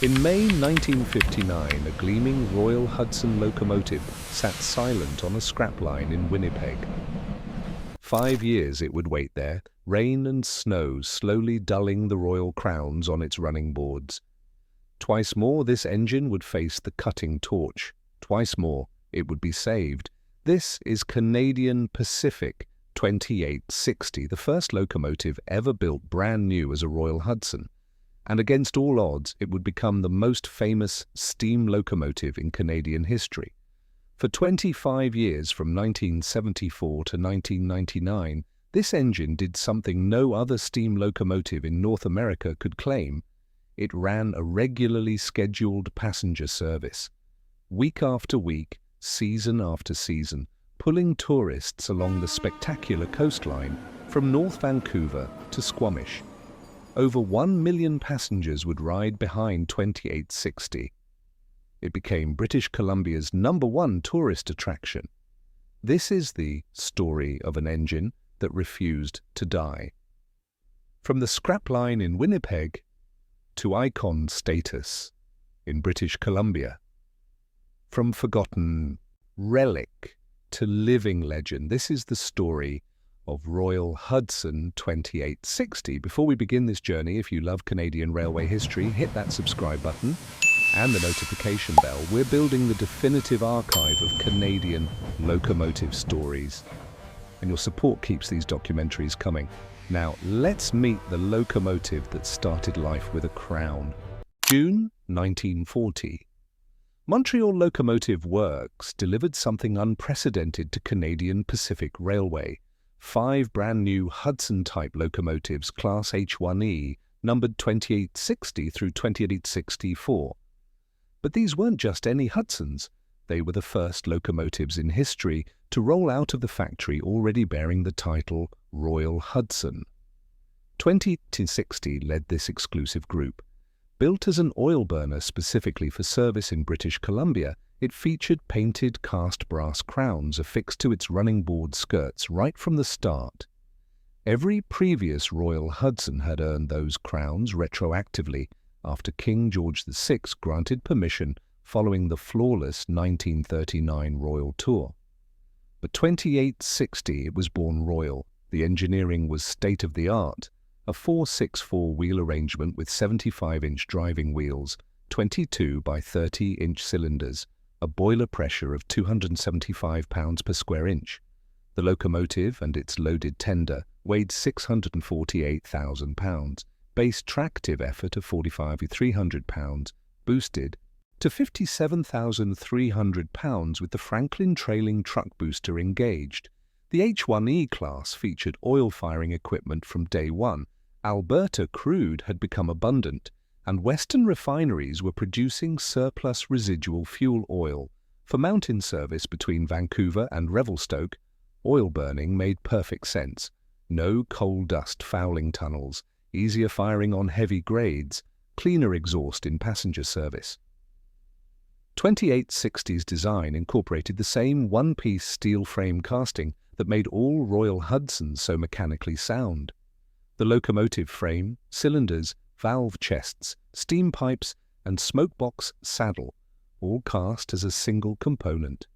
In May 1959, a gleaming Royal Hudson locomotive sat silent on a scrap line in Winnipeg. 5 years it would wait there, rain and snow slowly dulling the royal crowns on its running boards. Twice more this engine would face the cutting torch. Twice more it would be saved. This is Canadian Pacific 2860, the first locomotive ever built brand new as a Royal Hudson. And against all odds, it would become the most famous steam locomotive in Canadian history. For 25 years, from 1974 to 1999, this engine did something no other steam locomotive in North America could claim. It ran a regularly scheduled passenger service, week after week, season after season, pulling tourists along the spectacular coastline from North Vancouver to Squamish. Over 1 million passengers would ride behind 2860. It became British Columbia's #1 tourist attraction. This is the story of an engine that refused to die. From the scrap line in Winnipeg to icon status in British Columbia. From forgotten relic to living legend, this is the story of Royal Hudson 2860. Before we begin this journey, if you love Canadian railway history, hit that subscribe button and the notification bell. We're building the definitive archive of Canadian locomotive stories, and your support keeps these documentaries coming. Now, let's meet the locomotive that started life with a crown. June 1940. Montreal Locomotive Works delivered something unprecedented to Canadian Pacific Railway. 5 brand new Hudson-type locomotives, Class H1e, numbered 2860 through 2864. But these weren't just any Hudsons. They were the first locomotives in history to roll out of the factory already bearing the title Royal Hudson. 2860 led this exclusive group. Built as an oil burner specifically for service in British Columbia, it featured painted cast brass crowns affixed to its running board skirts right from the start. Every previous Royal Hudson had earned those crowns retroactively after King George VI granted permission following the flawless 1939 Royal Tour. But 2860, it was born royal. The engineering was state-of-the-art, a 4/6/4 wheel arrangement with 75-inch driving wheels, 22 by 30-inch cylinders, a boiler pressure of 275 pounds per square inch. The locomotive and its loaded tender weighed 648,000 pounds, base tractive effort of 45,300 pounds, boosted to 57,300 pounds with the Franklin trailing truck booster engaged. The H1e class featured oil-firing equipment from day one. Alberta crude had become abundant, and Western refineries were producing surplus residual fuel oil. For mountain service between Vancouver and Revelstoke, oil burning made perfect sense. No coal dust fouling tunnels, easier firing on heavy grades, cleaner exhaust in passenger service. 2860's design incorporated the same one-piece steel frame casting that made all Royal Hudsons so mechanically sound. The locomotive frame, cylinders, valve chests, steam pipes, and smokebox saddle, all cast as a single component.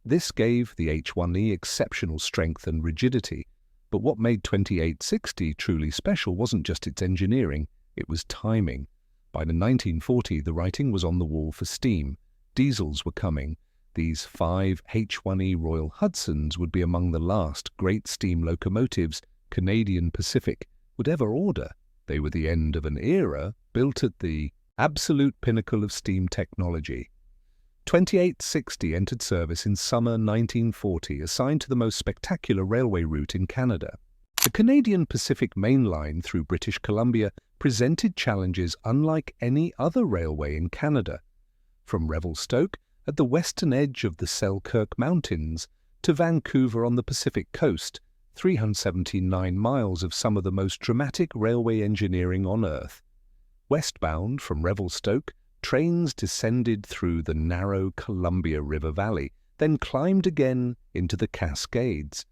This gave the H1e exceptional strength and rigidity, but what made 2860 truly special wasn't just its engineering, it was timing. By the 1940s, the writing was on the wall for steam. Diesels were coming. These 5 H1e Royal Hudsons would be among the last great steam locomotives Canadian Pacific would ever order. They were the end of an era built at the absolute pinnacle of steam technology. 2860 entered service in summer 1940, assigned to the most spectacular railway route in Canada. The Canadian Pacific Mainline through British Columbia presented challenges unlike any other railway in Canada. From Revelstoke, at the western edge of the Selkirk Mountains, to Vancouver on the Pacific coast, 379 miles of some of the most dramatic railway engineering on Earth. Westbound from Revelstoke, trains descended through the narrow Columbia River Valley, then climbed again into the Cascades.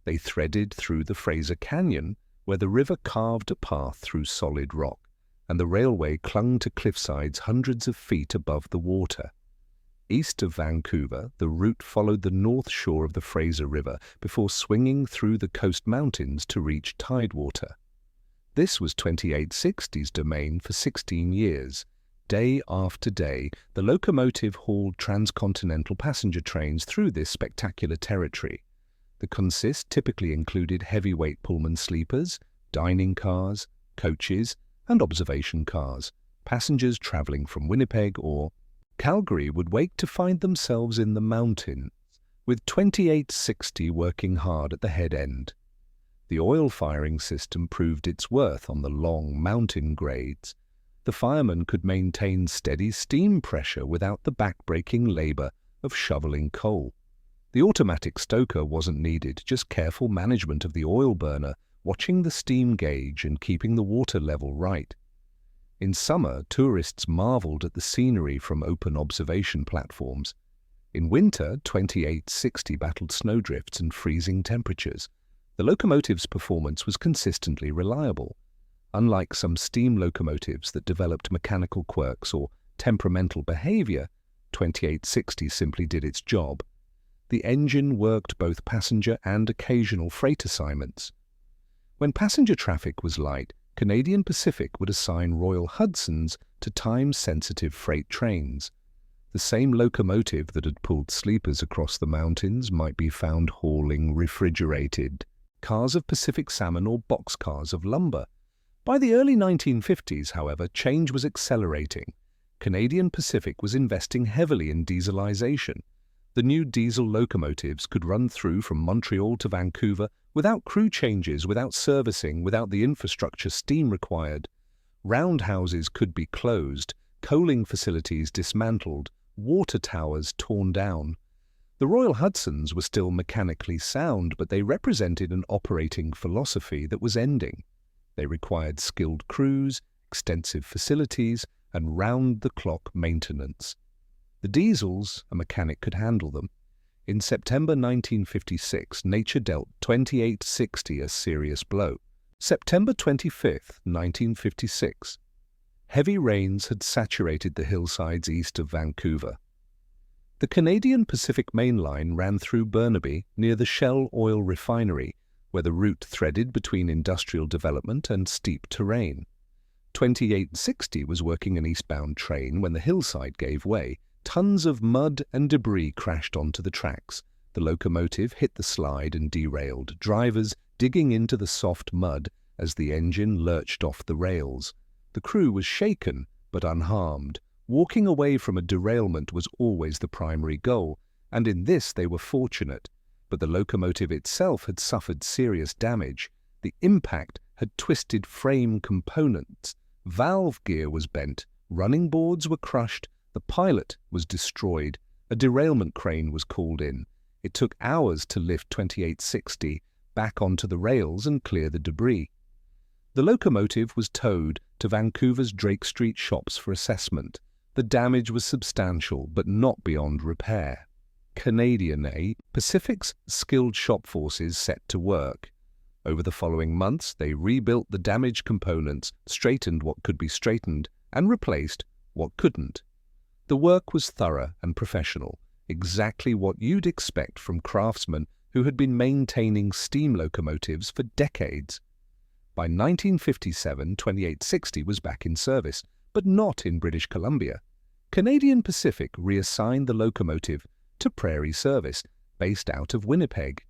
They threaded through the Fraser Canyon, where the river carved a path through solid rock. and the railway clung to cliffsides hundreds of feet above the water. East of Vancouver, the route followed the north shore of the Fraser River before swinging through the coast mountains to reach tidewater. This was 2860's domain for 16 years. Day after day, the locomotive hauled transcontinental passenger trains through this spectacular territory. The consist typically included heavyweight Pullman sleepers, dining cars, coaches, and observation cars. Passengers traveling from Winnipeg or Calgary would wake to find themselves in the mountains, with 2860 working hard at the head end. The oil firing system proved its worth on the long mountain grades. The firemen could maintain steady steam pressure without the back-breaking labor of shoveling coal. The automatic stoker wasn't needed, just careful management of the oil burner, watching the steam gauge and keeping the water level right. In summer, tourists marveled at the scenery from open observation platforms. In winter, 2860 battled snowdrifts and freezing temperatures. The locomotive's performance was consistently reliable. Unlike some steam locomotives that developed mechanical quirks or temperamental behavior, 2860 simply did its job. The engine worked both passenger and occasional freight assignments. When passenger traffic was light, Canadian Pacific would assign Royal Hudsons to time-sensitive freight trains. The same locomotive that had pulled sleepers across the mountains might be found hauling refrigerated cars of Pacific salmon or boxcars of lumber. By the early 1950s, however, change was accelerating. Canadian Pacific was investing heavily in dieselization. The new diesel locomotives could run through from Montreal to Vancouver without crew changes, without servicing, without the infrastructure steam required. Roundhouses could be closed, coaling facilities dismantled, water towers torn down. The Royal Hudsons were still mechanically sound, but they represented an operating philosophy that was ending. They required skilled crews, extensive facilities, and round-the-clock maintenance. The diesels, a mechanic could handle them. In September 1956, nature dealt 2860 a serious blow. September 25, 1956. Heavy rains had saturated the hillsides east of Vancouver. The Canadian Pacific Mainline ran through Burnaby near the Shell oil refinery, where the route threaded between industrial development and steep terrain. 2860 was working an eastbound train when the hillside gave way. Tons of mud and debris crashed onto the tracks. The locomotive hit the slide and derailed, drivers digging into the soft mud as the engine lurched off the rails. The crew was shaken but unharmed. Walking away from a derailment was always the primary goal, and in this they were fortunate. But the locomotive itself had suffered serious damage. The impact had twisted frame components. Valve gear was bent, running boards were crushed, the pilot was destroyed. A derailment crane was called in. It took hours to lift 2860 back onto the rails and clear the debris. The locomotive was towed to Vancouver's Drake Street shops for assessment. The damage was substantial, but not beyond repair. Canadian Pacific's skilled shop forces set to work. Over the following months, they rebuilt the damaged components, straightened what could be straightened, and replaced what couldn't. The work was thorough and professional, exactly what you'd expect from craftsmen who had been maintaining steam locomotives for decades. By 1957, 2860 was back in service, but not in British Columbia. Canadian Pacific reassigned the locomotive to Prairie Service, based out of Winnipeg.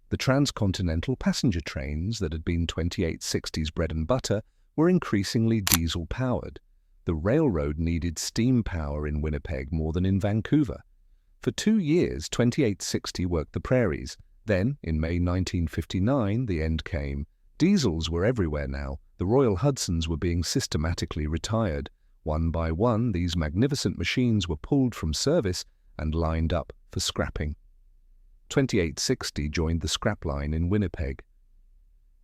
The transcontinental passenger trains that had been 2860's bread and butter were increasingly diesel-powered. The railroad needed steam power in Winnipeg more than in Vancouver. For 2 years, 2860 worked the prairies. Then, in May 1959, the end came. Diesels were everywhere now. The Royal Hudsons were being systematically retired. One by one, these magnificent machines were pulled from service and lined up for scrapping. 2860 joined the scrap line in Winnipeg.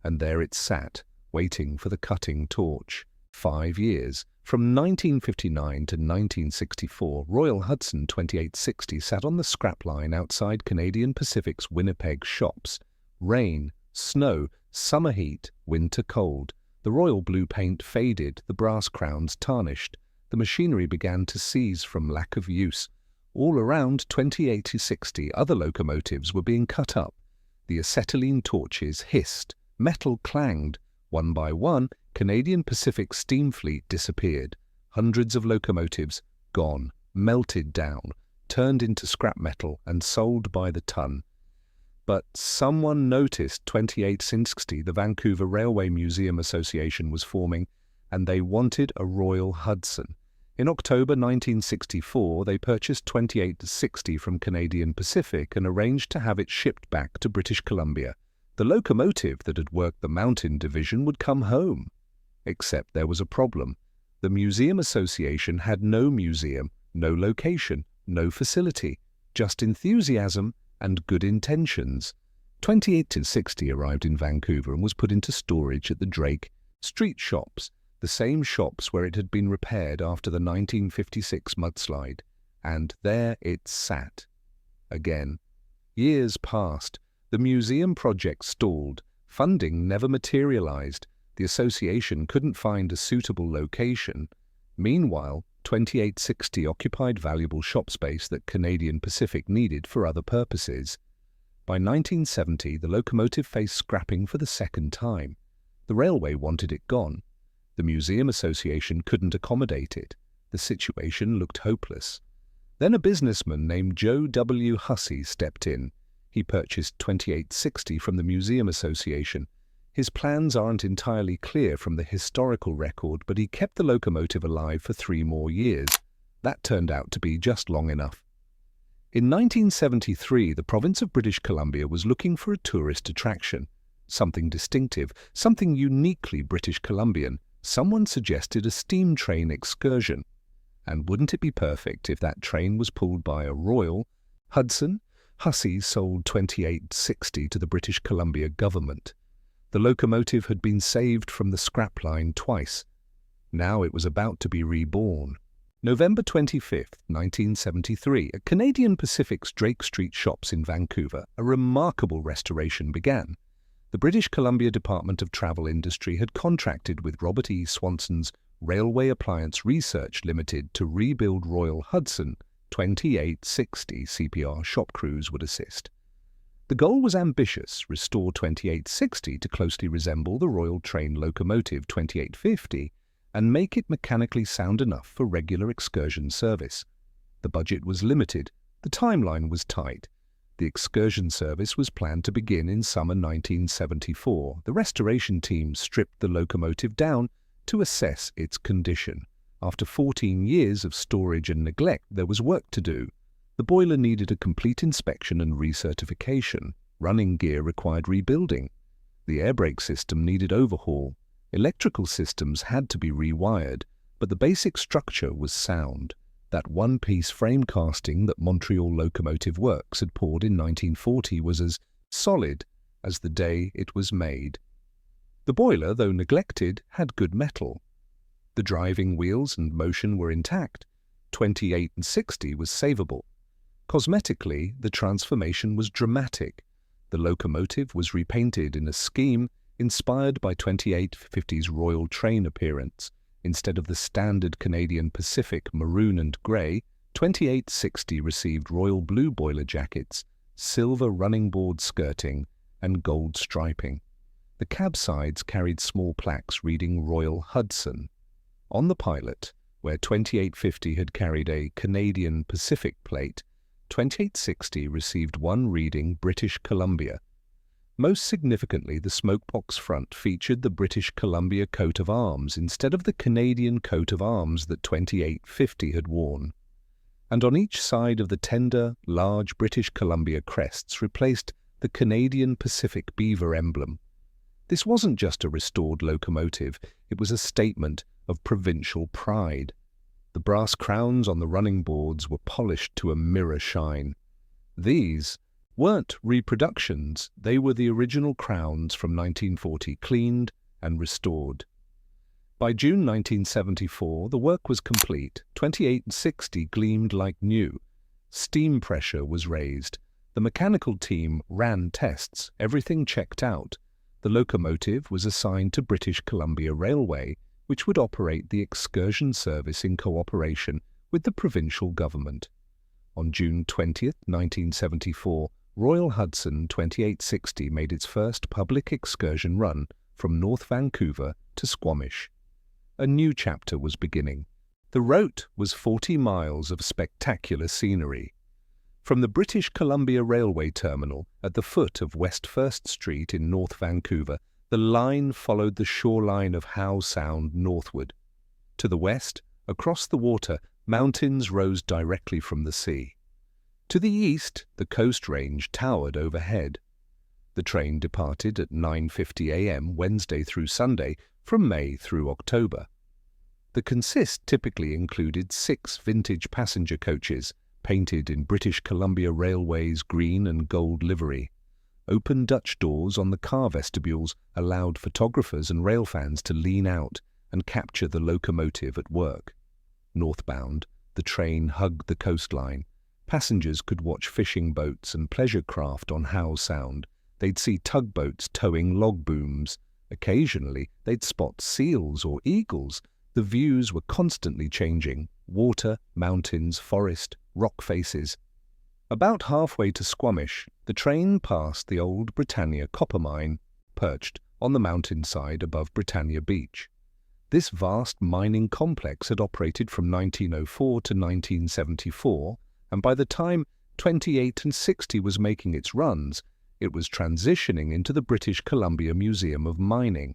And there it sat, waiting for the cutting torch. 5 years. From 1959 to 1964, Royal Hudson 2860 sat on the scrap line outside Canadian Pacific's Winnipeg shops. Rain, snow, summer heat, winter cold. The The royal blue paint faded, the brass crowns tarnished. The machinery began to seize from lack of use. All around 2080-60 other locomotives were being cut up. The acetylene torches hissed, metal clanged. One by one, Canadian Pacific steam fleet disappeared. Hundreds of locomotives gone, melted down, turned into scrap metal and sold by the ton. But someone noticed 2860, the Vancouver Railway Museum Association was forming, and they wanted a Royal Hudson. In October 1964, they purchased 2860 from Canadian Pacific and arranged to have it shipped back to British Columbia. The locomotive that had worked the Mountain Division would come home. Except there was a problem. The Museum Association had no museum, no location, no facility, just enthusiasm and good intentions. 2860 arrived in Vancouver and was put into storage at the Drake Street Shops, the same shops where it had been repaired after the 1956 mudslide. And there it sat. Again. Years passed. The museum project stalled. Funding never materialized. The association couldn't find a suitable location. Meanwhile, 2860 occupied valuable shop space that Canadian Pacific needed for other purposes. By 1970, the locomotive faced scrapping for the second time. The railway wanted it gone. The Museum Association couldn't accommodate it. The situation looked hopeless. Then a businessman named Joe W. Hussey stepped in. He purchased 2860 from the Museum Association. His plans aren't entirely clear from the historical record, but he kept the locomotive alive for 3 more years. That turned out to be just long enough. In 1973, the province of British Columbia was looking for a tourist attraction. Something distinctive, something uniquely British Columbian. Someone suggested a steam train excursion. And wouldn't it be perfect if that train was pulled by a Royal Hudson? Hussey sold 2860 to the British Columbia government. The locomotive had been saved from the scrap line twice. Now it was about to be reborn. November 25, 1973, at Canadian Pacific's Drake Street Shops in Vancouver, a remarkable restoration began. The British Columbia Department of Travel Industry had contracted with Robert E. Swanson's Railway Appliance Research Limited to rebuild Royal Hudson. 2860 CPR shop crews would assist. The goal was ambitious: restore 2860 to closely resemble the Royal Train locomotive 2850 and make it mechanically sound enough for regular excursion service. The budget was limited. The timeline was tight. The excursion service was planned to begin in summer 1974. The restoration team stripped the locomotive down to assess its condition. After 14 years of storage and neglect, there was work to do. The boiler needed a complete inspection and recertification. Running gear required rebuilding. The air brake system needed overhaul. Electrical systems had to be rewired, but the basic structure was sound. That one-piece frame casting that Montreal Locomotive Works had poured in 1940 was as solid as the day it was made. The boiler, though neglected, had good metal. The driving wheels and motion were intact. 2860 was savable. Cosmetically, the transformation was dramatic. The locomotive was repainted in a scheme inspired by 2850's Royal Train appearance. Instead of the standard Canadian Pacific maroon and grey, 2860 received royal blue boiler jackets, silver running board skirting, and gold striping. The cab sides carried small plaques reading Royal Hudson. On the pilot, where 2850 had carried a Canadian Pacific plate, 2860 received one reading British Columbia. Most significantly, the smokebox front featured the British Columbia coat of arms instead of the Canadian coat of arms that 2850 had worn. And on each side of the tender, large British Columbia crests replaced the Canadian Pacific beaver emblem. This wasn't just a restored locomotive, it was a statement of provincial pride. The brass crowns on the running boards were polished to a mirror shine. These weren't reproductions, they were the original crowns from 1940, cleaned and restored. By June 1974, the work was complete. 2860 gleamed like new. Steam pressure was raised. The mechanical team ran tests. Everything checked out. The locomotive was assigned to British Columbia Railway, which would operate the excursion service in cooperation with the provincial government. On June 20, 1974, Royal Hudson 2860 made its first public excursion run from North Vancouver to Squamish. A new chapter was beginning. The route was 40 miles of spectacular scenery. From the British Columbia Railway Terminal at the foot of West 1st Street in North Vancouver, the line followed the shoreline of Howe Sound northward. To the west, across the water, mountains rose directly from the sea. To the east, the Coast Range towered overhead. The train departed at 9:50 a.m. Wednesday through Sunday from May through October. The consist typically included 6 vintage passenger coaches, painted in British Columbia Railway's green and gold livery. Open Dutch doors on the car vestibules allowed photographers and railfans to lean out and capture the locomotive at work. Northbound, the train hugged the coastline. Passengers could watch fishing boats and pleasure craft on Howe Sound. They'd see tugboats towing log booms. Occasionally, they'd spot seals or eagles. The views were constantly changing: water, mountains, forest, rock faces. About halfway to Squamish, the train passed the old Britannia copper mine, perched on the mountainside above Britannia Beach. This vast mining complex had operated from 1904 to 1974, and by the time 28 and 60 was making its runs, it was transitioning into the British Columbia Museum of Mining.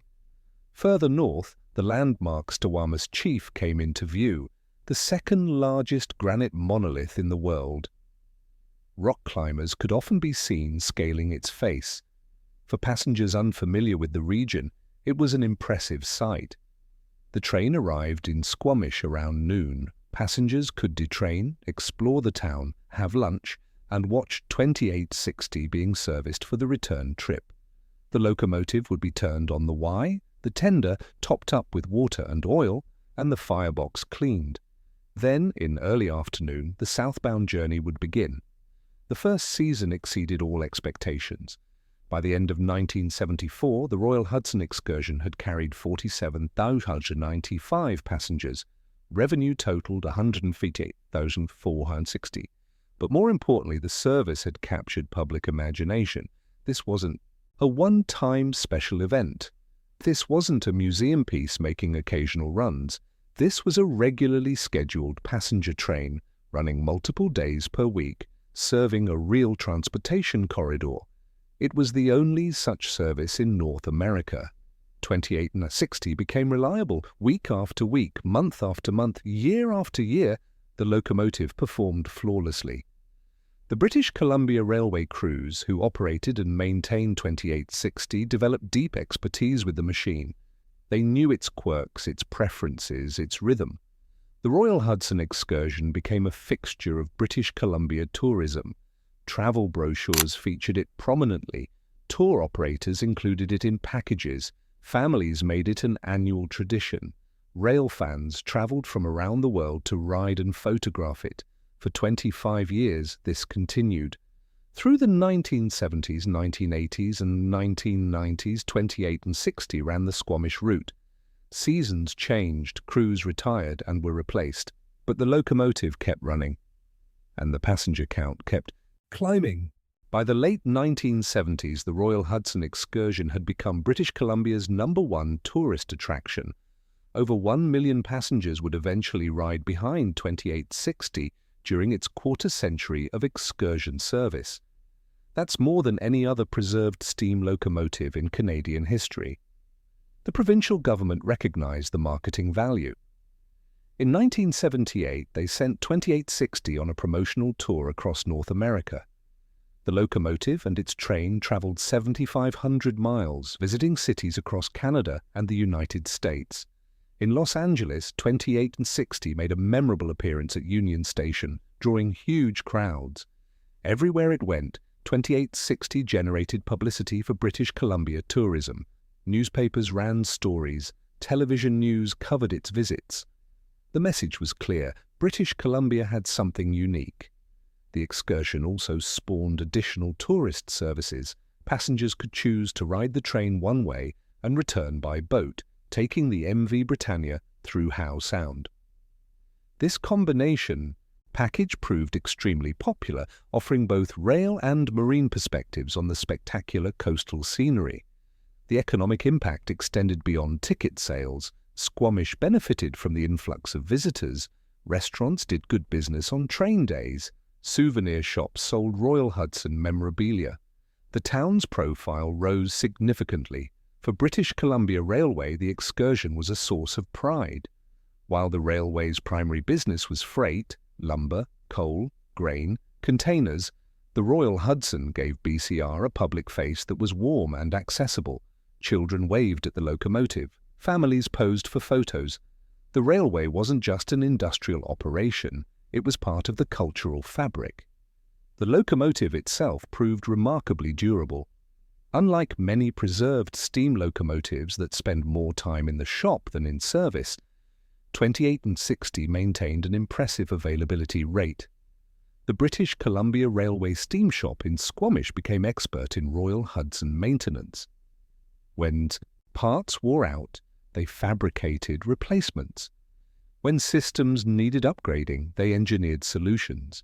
Further north, the landmark Squamish Chief came into view, the second largest granite monolith in the world. Rock climbers could often be seen scaling its face. For passengers unfamiliar with the region, it was an impressive sight. The train arrived in Squamish around noon. Passengers could detrain, explore the town, have lunch, and watch 2860 being serviced for the return trip. The locomotive would be turned on the Y, the tender topped up with water and oil, and the firebox cleaned. Then, in early afternoon, the southbound journey would begin. The first season exceeded all expectations. By the end of 1974, the Royal Hudson Excursion had carried 47,295 passengers. Revenue totaled $158,460. But more importantly, the service had captured public imagination. This wasn't a one-time special event. This wasn't a museum piece making occasional runs. This was a regularly scheduled passenger train running multiple days per week, serving a real transportation corridor. It was the only such service in North America. 2860 became reliable. Week after week, month after month, year after year, the locomotive performed flawlessly. The British Columbia Railway crews who operated and maintained 2860 developed deep expertise with the machine. They knew its quirks, its preferences, its rhythm. The Royal Hudson Excursion became a fixture of British Columbia tourism. Travel brochures featured it prominently. Tour operators included it in packages. Families made it an annual tradition. Rail fans travelled from around the world to ride and photograph it. For 25 years, this continued. Through the 1970s, 1980s and 1990s, 28 and 60 ran the Squamish route. Seasons changed, crews retired and were replaced, but the locomotive kept running, and the passenger count kept climbing. By the late 1970s, the Royal Hudson Excursion had become British Columbia's #1 tourist attraction. Over 1 million passengers would eventually ride behind 2860 during its quarter-century of excursion service. That's more than any other preserved steam locomotive in Canadian history. The provincial government recognized the marketing value. In 1978, they sent 2860 on a promotional tour across North America. The locomotive and its train traveled 7,500 miles, visiting cities across Canada and the United States. In Los Angeles, 28 and 60 made a memorable appearance at Union Station, drawing huge crowds. Everywhere it went, 2860 generated publicity for British Columbia tourism. Newspapers ran stories. Television news covered its visits. The message was clear: British Columbia had something unique. The excursion also spawned additional tourist services. Passengers could choose to ride the train one way and return by boat, taking the MV Britannia through Howe Sound. This combination package proved extremely popular, offering both rail and marine perspectives on the spectacular coastal scenery. The economic impact extended beyond ticket sales. Squamish benefited from the influx of visitors. Restaurants did good business on train days. Souvenir shops sold Royal Hudson memorabilia. The town's profile rose significantly. For British Columbia Railway, the Excursion was a source of pride. While the railway's primary business was freight, lumber, coal, grain, containers, the Royal Hudson gave BCR a public face that was warm and accessible. Children waved at the locomotive. Families posed for photos. The railway wasn't just an industrial operation, it was part of the cultural fabric. The locomotive itself proved remarkably durable. Unlike many preserved steam locomotives that spend more time in the shop than in service, 28 and 60 maintained an impressive availability rate. The British Columbia Railway Steam Shop in Squamish became expert in Royal Hudson maintenance. When parts wore out, they fabricated replacements. When systems needed upgrading, they engineered solutions.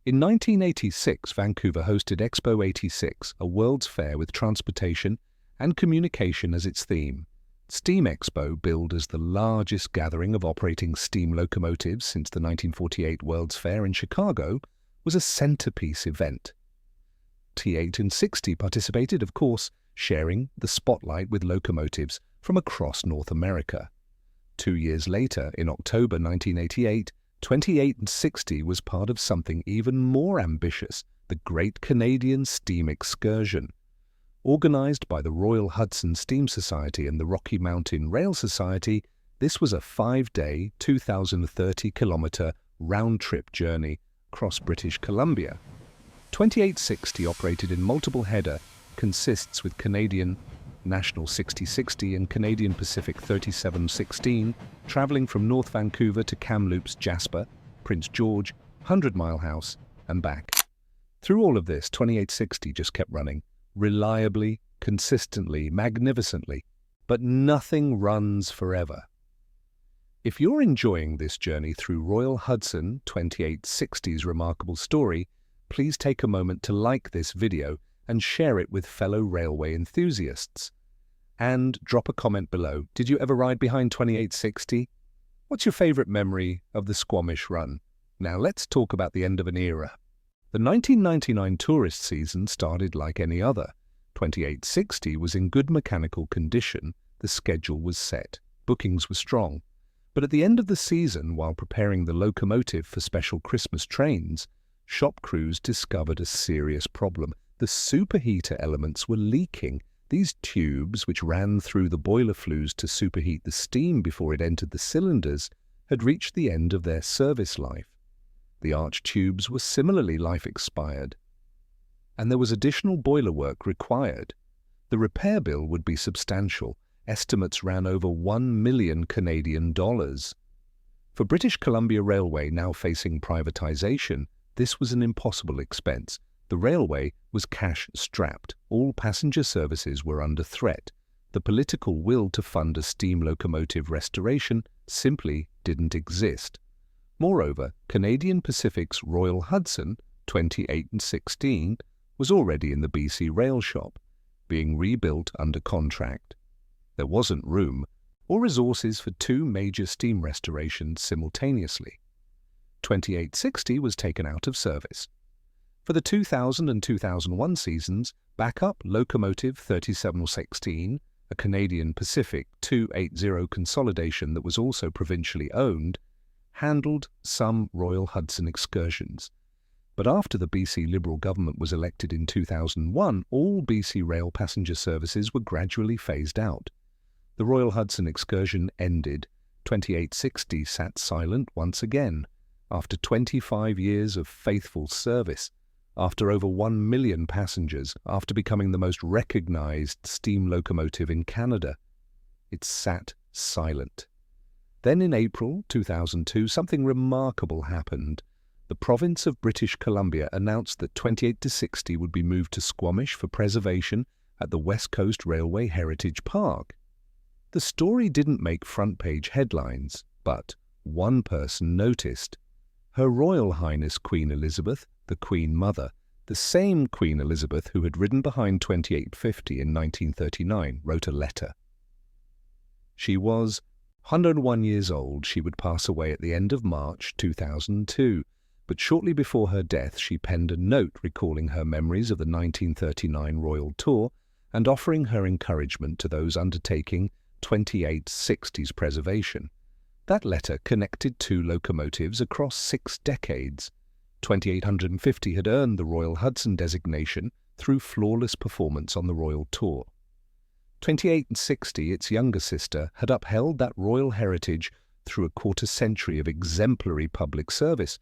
In 1986, Vancouver hosted Expo 86, a world's fair with transportation and communication as its theme. Steam Expo, billed as the largest gathering of operating steam locomotives since the 1948 World's Fair in Chicago, was a centerpiece event. T8 and 60 participated, of course, sharing the spotlight with locomotives from across North America. 2 years later, in October 1988, 28 and 60 was part of something even more ambitious, the Great Canadian Steam Excursion. Organized by the Royal Hudson Steam Society and the Rocky Mountain Rail Society, this was a 5-day, 2,030-kilometer round-trip journey across British Columbia. 2860 operated in multiple header, consists with Canadian National 6060 and Canadian Pacific 3716, travelling from North Vancouver to Kamloops, Jasper, Prince George, 100 Mile House, and back. Through all of this, 2860 just kept running, reliably, consistently, magnificently, but nothing runs forever. If you're enjoying this journey through Royal Hudson 2860's remarkable story, please take a moment to like this video and share it with fellow railway enthusiasts. And drop a comment below. Did you ever ride behind 2860? What's your favourite memory of the Squamish run? Now let's talk about the end of an era. The 1999 tourist season started like any other. 2860 was in good mechanical condition, the schedule was set, bookings were strong. But at the end of the season, while preparing the locomotive for special Christmas trains, shop crews discovered a serious problem. The superheater elements were leaking. These tubes, which ran through the boiler flues to superheat the steam before it entered the cylinders, had reached the end of their service life. The arch tubes were similarly life-expired, and there was additional boiler work required. The repair bill would be substantial. Estimates ran over $1 million Canadian dollars. For British Columbia Railway, now facing privatization, this was an impossible expense. The railway was cash-strapped. All passenger services were under threat. The political will to fund a steam locomotive restoration simply didn't exist. Moreover, Canadian Pacific's Royal Hudson, 28 and 16, was already in the BC Rail shop, being rebuilt under contract. There wasn't room or resources for two major steam restorations simultaneously. 2860 was taken out of service. For the 2000 and 2001 seasons, backup locomotive 3716, a Canadian Pacific 280 consolidation that was also provincially owned, handled some Royal Hudson excursions. But after the BC Liberal government was elected in 2001, all BC Rail passenger services were gradually phased out. The Royal Hudson excursion ended. 2860 sat silent once again. After 25 years of faithful service, after over 1 million passengers, after becoming the most recognized steam locomotive in Canada, it sat silent. Then in April 2002, something remarkable happened. the province of British Columbia announced that 28-60 would be moved to Squamish for preservation at the West Coast Railway Heritage Park. The story didn't make front-page headlines, but one person noticed. Her Royal Highness Queen Elizabeth, the Queen Mother, the same Queen Elizabeth who had ridden behind 2850 in 1939, wrote a letter. She was 101 years old. She would pass away at the end of March 2002, but shortly before her death she penned a note recalling her memories of the 1939 Royal Tour and offering her encouragement to those undertaking 2860's preservation. That letter connected two locomotives across 6 decades. 2850 had earned the Royal Hudson designation through flawless performance on the Royal Tour. 2860, its younger sister, had upheld that royal heritage through a quarter-century of exemplary public service.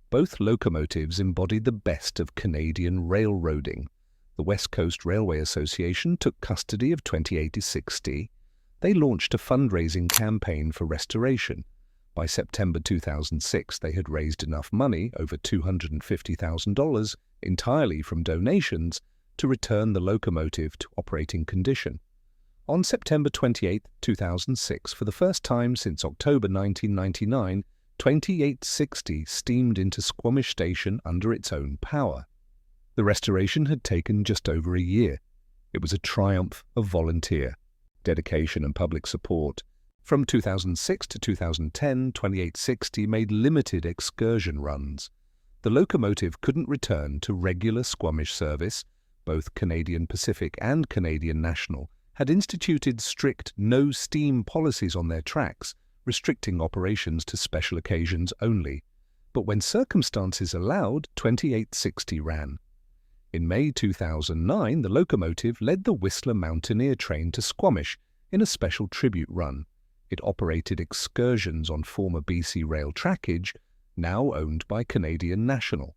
Both locomotives embodied the best of Canadian railroading. The West Coast Railway Association took custody of 2860. They launched a fundraising campaign for restoration. By September 2006, they had raised enough money, over $250,000, entirely from donations, to return the locomotive to operating condition. On September 28, 2006, for the first time since October 1999, 2860 steamed into Squamish Station under its own power. The restoration had taken just over a year. It was a triumph of volunteer, dedication and public support. From 2006 to 2010, 2860 made limited excursion runs. The locomotive couldn't return to regular Squamish service. Both Canadian Pacific and Canadian National had instituted strict no-steam policies on their tracks, restricting operations to special occasions only. But when circumstances allowed, 2860 ran. In May 2009, the locomotive led the Whistler Mountaineer train to Squamish in a special tribute run. It operated excursions on former BC Rail trackage, now owned by Canadian National.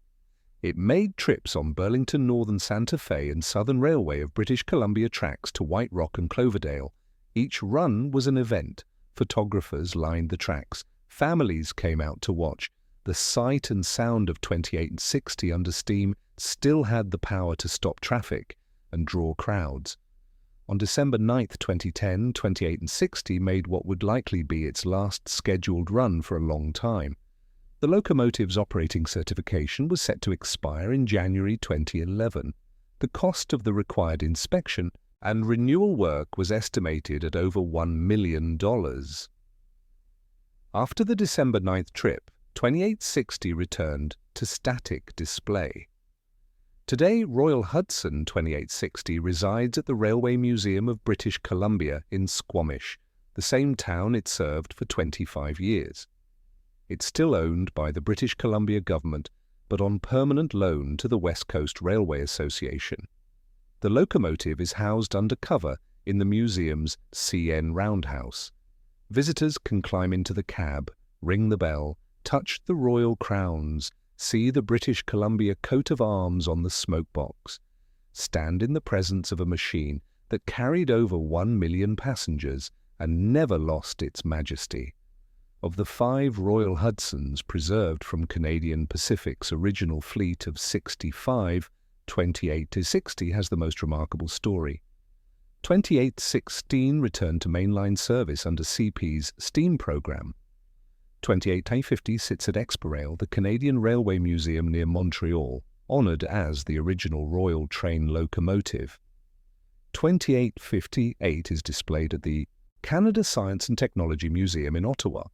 It made trips on Burlington Northern Santa Fe and Southern Railway of British Columbia tracks to White Rock and Cloverdale. Each run was an event. Photographers lined the tracks. Families came out to watch. The sight and sound of 2860 under steam still had the power to stop traffic and draw crowds. On December 9, 2010, 2860 made what would likely be its last scheduled run for a long time. The locomotive's operating certification was set to expire in January 2011. The cost of the required inspection and renewal work was estimated at over $1 million. After the December 9th trip, 2860 returned to static display. Today, Royal Hudson 2860 resides at the Railway Museum of British Columbia in Squamish, the same town it served for 25 years. It's still owned by the British Columbia government, but on permanent loan to the West Coast Railway Association. The locomotive is housed under cover in the museum's CN Roundhouse. Visitors can climb into the cab, ring the bell, touch the royal crowns, see the British Columbia coat of arms on the smokebox, stand in the presence of a machine that carried over 1 million passengers and never lost its majesty. Of the 5 Royal Hudsons preserved from Canadian Pacific's original fleet of 65, 2860 has the most remarkable story. 2816 returned to mainline service under CP's steam program. 2850 sits at Exparail, the Canadian Railway Museum near Montreal, honoured as the original Royal Train locomotive. 2858 is displayed at the Canada Science and Technology Museum in Ottawa.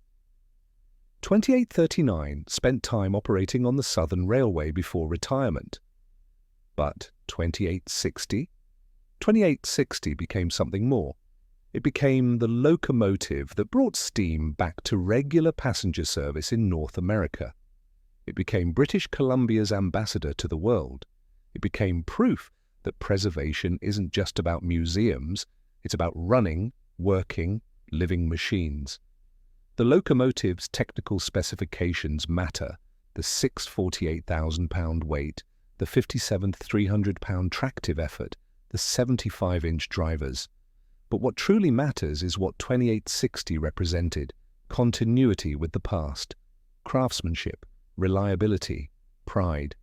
2839 spent time operating on the Southern Railway before retirement. But 2860 became something more. It became the locomotive that brought steam back to regular passenger service in North America. It became British Columbia's ambassador to the world. It became proof that preservation isn't just about museums, it's about running, working, living machines. The locomotive's technical specifications matter: the 648,000-pound weight, the 57th 300-pound tractive effort, the 75-inch drivers. But what truly matters is what 2860 represented: continuity with the past, craftsmanship, reliability, pride.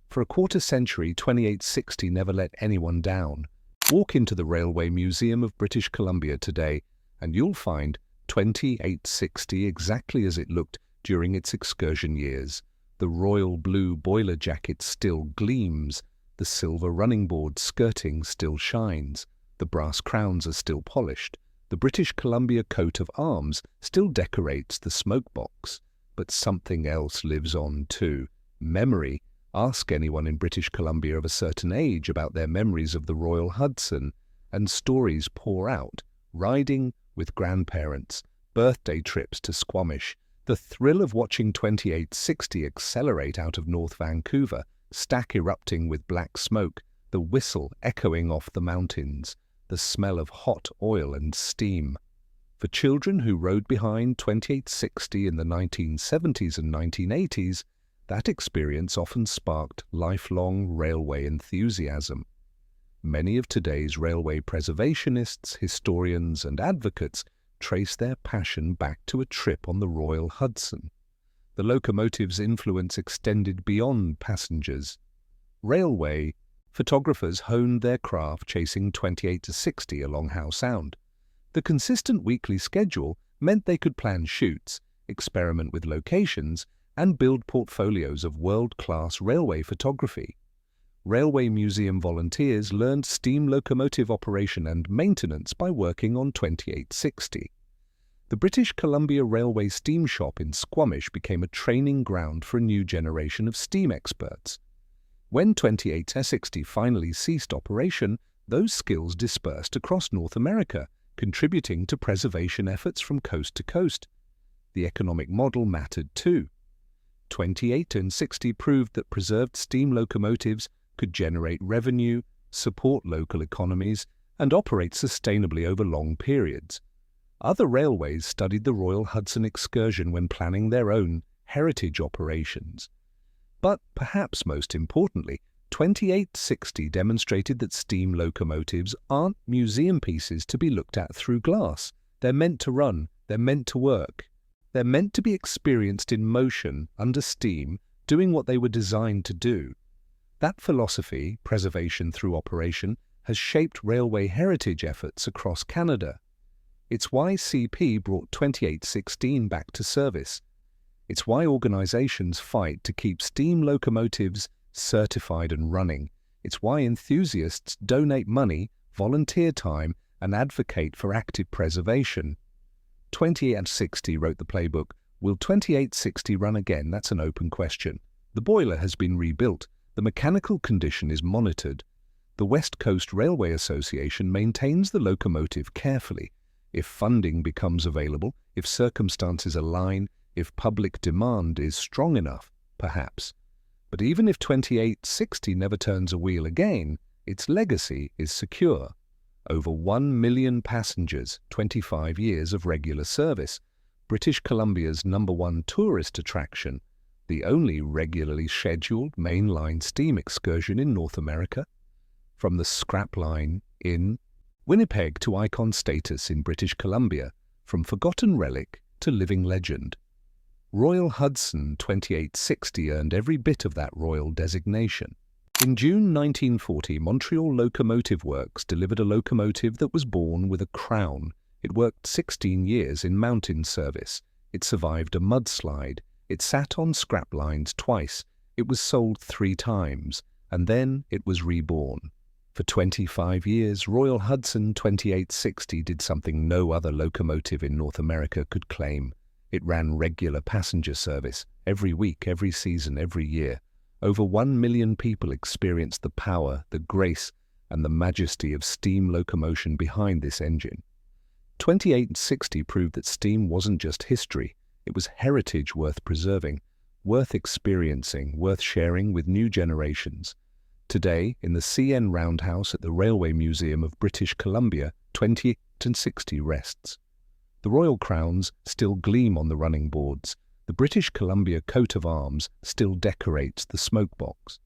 For a quarter century, 2860 never let anyone down. Walk into the Railway Museum of British Columbia today, and you'll find 2860 exactly as it looked during its excursion years. The royal blue boiler jacket still gleams, the silver running board skirting still shines, the brass crowns are still polished, the British Columbia coat of arms still decorates the smoke box. But something else lives on too. Memory. Ask anyone in British Columbia of a certain age about their memories of the Royal Hudson, and stories pour out. Riding with grandparents, birthday trips to Squamish, the thrill of watching 2860 accelerate out of North Vancouver, stack erupting with black smoke, the whistle echoing off the mountains, the smell of hot oil and steam. For children who rode behind 2860 in the 1970s and 1980s, that experience often sparked lifelong railway enthusiasm. Many of today's railway preservationists, historians, and advocates trace their passion back to a trip on the Royal Hudson. The locomotive's influence extended beyond passengers. Railway photographers honed their craft chasing 2860 along Howe Sound. The consistent weekly schedule meant they could plan shoots, experiment with locations, and build portfolios of world-class railway photography. Railway Museum volunteers learned steam locomotive operation and maintenance by working on 2860. The British Columbia Railway Steam Shop in Squamish became a training ground for a new generation of steam experts. When 2860 finally ceased operation, those skills dispersed across North America, contributing to preservation efforts from coast to coast. The economic model mattered too. 28 and 60 proved that preserved steam locomotives could generate revenue, support local economies, and operate sustainably over long periods. Other railways studied the Royal Hudson Excursion when planning their own heritage operations. But perhaps most importantly, 2860 demonstrated that steam locomotives aren't museum pieces to be looked at through glass. They're meant to run, they're meant to work. They're meant to be experienced in motion, under steam, doing what they were designed to do. That philosophy, preservation through operation, has shaped railway heritage efforts across Canada. It's why CP brought 2816 back to service. It's why organizations fight to keep steam locomotives certified and running. It's why enthusiasts donate money, volunteer time, and advocate for active preservation. 2860 wrote the playbook. Will 2860 run again? That's an open question. The boiler has been rebuilt. The mechanical condition is monitored. The West Coast Railway Association maintains the locomotive carefully. If funding becomes available, if circumstances align, if public demand is strong enough, perhaps. But even if 2860 never turns a wheel again, its legacy is secure. Over 1 million passengers, 25 years of regular service, British Columbia's #1 tourist attraction, the only regularly scheduled mainline steam excursion in North America. From the scrap line in Winnipeg to icon status in British Columbia, from forgotten relic to living legend. Royal Hudson 2860 earned every bit of that royal designation. In June 1940, Montreal Locomotive Works delivered a locomotive that was born with a crown. It worked 16 years in mountain service. It survived a mudslide. It sat on scrap lines twice. It was sold 3 times, and then it was reborn. For 25 years, Royal Hudson 2860 did something no other locomotive in North America could claim. It ran regular passenger service, every week, every season, every year. Over 1 million people experienced the power, the grace, and the majesty of steam locomotion behind this engine. 2860 proved that steam wasn't just history, it was heritage worth preserving, worth experiencing, worth sharing with new generations. Today, in the CN Roundhouse at the Railway Museum of British Columbia, 2860 rests. The royal crowns still gleam on the running boards. The British Columbia coat of arms still decorates the smoke box.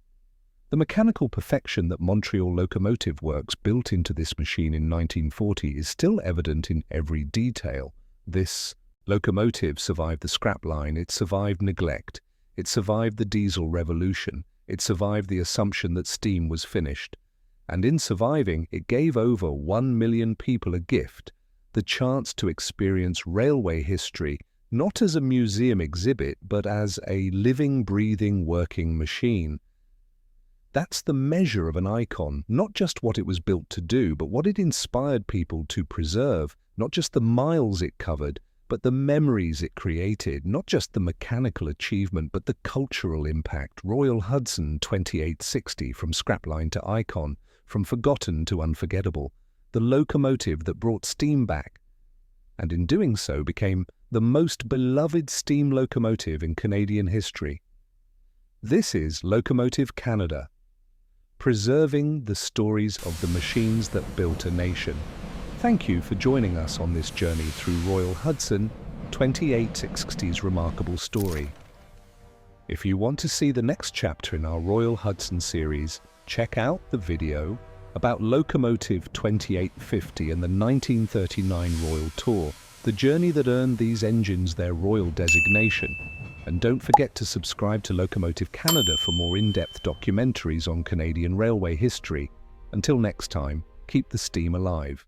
The mechanical perfection that Montreal Locomotive Works built into this machine in 1940 is still evident in every detail. This locomotive survived the scrap line, it survived neglect, It survived the diesel revolution. It survived the assumption that steam was finished. And in surviving, it gave over 1 million people a gift, the chance to experience railway history not as a museum exhibit, but as a living, breathing, working machine. That's the measure of an icon, not just what it was built to do, but what it inspired people to preserve, not just the miles it covered, but the memories it created, not just the mechanical achievement, but the cultural impact. Royal Hudson 2860, from scrapline to icon, from forgotten to unforgettable, the locomotive that brought steam back, and in doing so became the most beloved steam locomotive in Canadian history. This is Locomotive Canada, preserving the stories of the machines that built a nation. Thank you for joining us on this journey through Royal Hudson 2860's remarkable story. If you want to see the next chapter in our Royal Hudson series, check out the video about Locomotive 2850 and the 1939 Royal Tour, the journey that earned these engines their royal designation. And don't forget to subscribe to Locomotive Canada for more in-depth documentaries on Canadian railway history. Until next time, keep the steam alive.